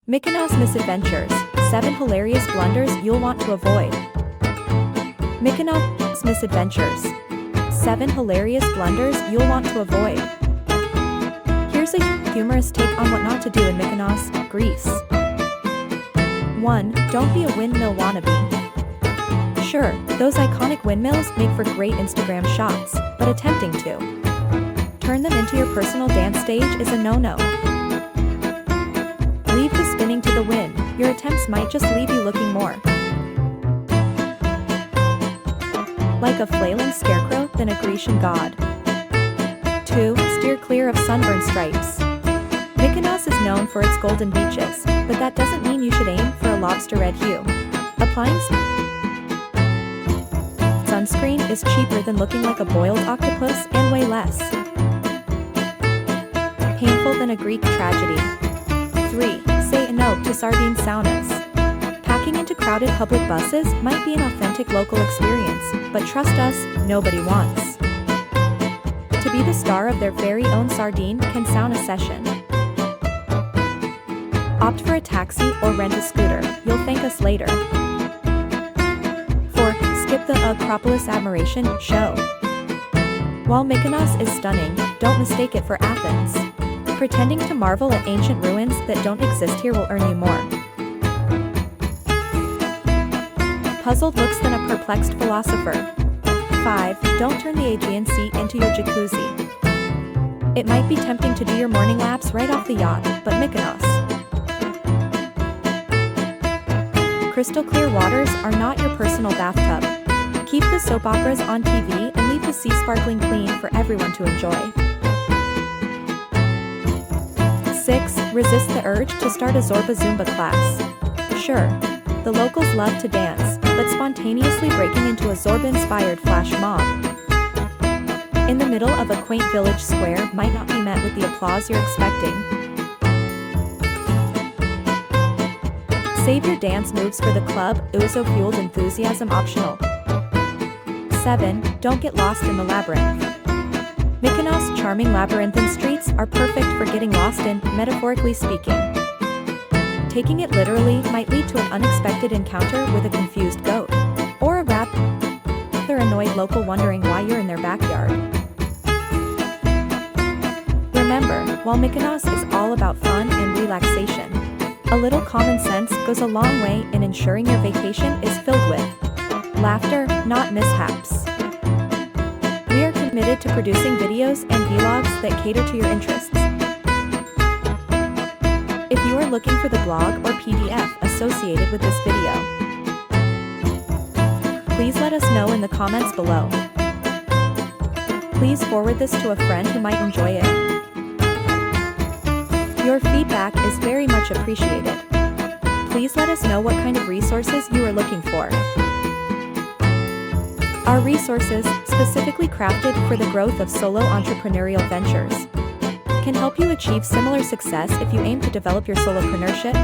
Mykonos Misadventures, 7 hilarious blunders you'll want to avoid. Mykonos Misadventures, 7 hilarious blunders you'll want to avoid. Here's a humorous take on what not to do in Mykonos, Greece. 1. Don't be a windmill wannabe. Sure, those iconic windmills make for great Instagram shots, but attempting to turn them into your personal dance stage is a no-no. Leave the spinning to the wind, your attempts might just leave you looking more like a flailing scarecrow than a Grecian god. 2. Steer clear of sunburn stripes. Mykonos is known for its golden beaches, but that doesn't mean you should aim for a lobster red hue. Applying sunscreen is cheaper than looking like a boiled octopus and way less painful than a Greek tragedy. 3. Say no to sardine saunas. Packing into crowded public buses might be an authentic local experience, but trust us, nobody wants to be the star of their very own sardine can sauna session. Opt for a taxi or rent a scooter, you'll thank us later. 4. Skip the Acropolis Admiration show. While Mykonos is stunning, don't mistake it for Athens. Pretending to marvel at ancient ruins that don't exist here will earn you more puzzled looks than a perplexed philosopher. 5. Don't turn the Aegean Sea into your jacuzzi. It might be tempting to do your morning laps right off the yacht, but Mykonos crystal clear waters are not your personal bathtub. Keep the soap operas on TV and leave the sea sparkling clean for everyone to enjoy. 6. Resist the urge to start a Zorba Zumba class. Sure, the locals love to dance, but spontaneously breaking into a Zorba-inspired flash mob in the middle of a quaint village square might not be met with the applause you're expecting. Save your dance moves for the club, ouzo-fueled enthusiasm optional. 7. Don't get lost in the labyrinth. Mykonos' charming labyrinthine streets are perfect for getting lost in, metaphorically speaking. Taking it literally might lead to an unexpected encounter with a confused goat, or a rather annoyed local wondering why you're in their backyard. Remember, while Mykonos is all about fun and relaxation, a little common sense goes a long way in ensuring your vacation is filled with laughter, not mishaps. We are committed to producing videos and vlogs that cater to your interests. If you are looking for the blog or PDF associated with this video, please let us know in the comments below. Please forward this to a friend who might enjoy it. Your feedback is very much appreciated. Please let us know what kind of resources you are looking for. Our resources, specifically crafted for the growth of solo entrepreneurial ventures, can help you achieve similar success if you aim to develop your solopreneurship.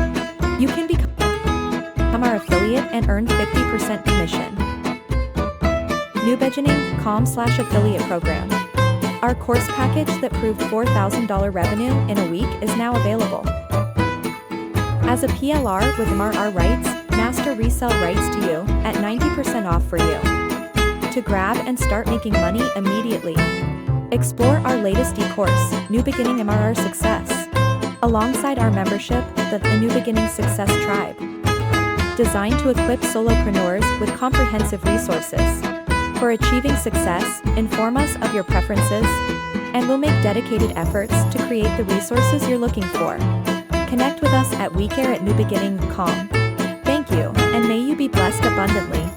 You can become our affiliate and earn 50% commission. Nubeginning.com/affiliate program. Our course package that proved $4,000 revenue in a week is now available. As a PLR with MRR rights, master resell rights to you at 90% off for you to grab and start making money immediately. Explore our latest e-course, New Beginning MRR Success, alongside our membership, the New Beginning Success Tribe, designed to equip solopreneurs with comprehensive resources for achieving success. Inform us of your preferences, and we'll make dedicated efforts to create the resources you're looking for. Connect with us at WeCare@newbeginning.com. Thank you, and may you be blessed abundantly.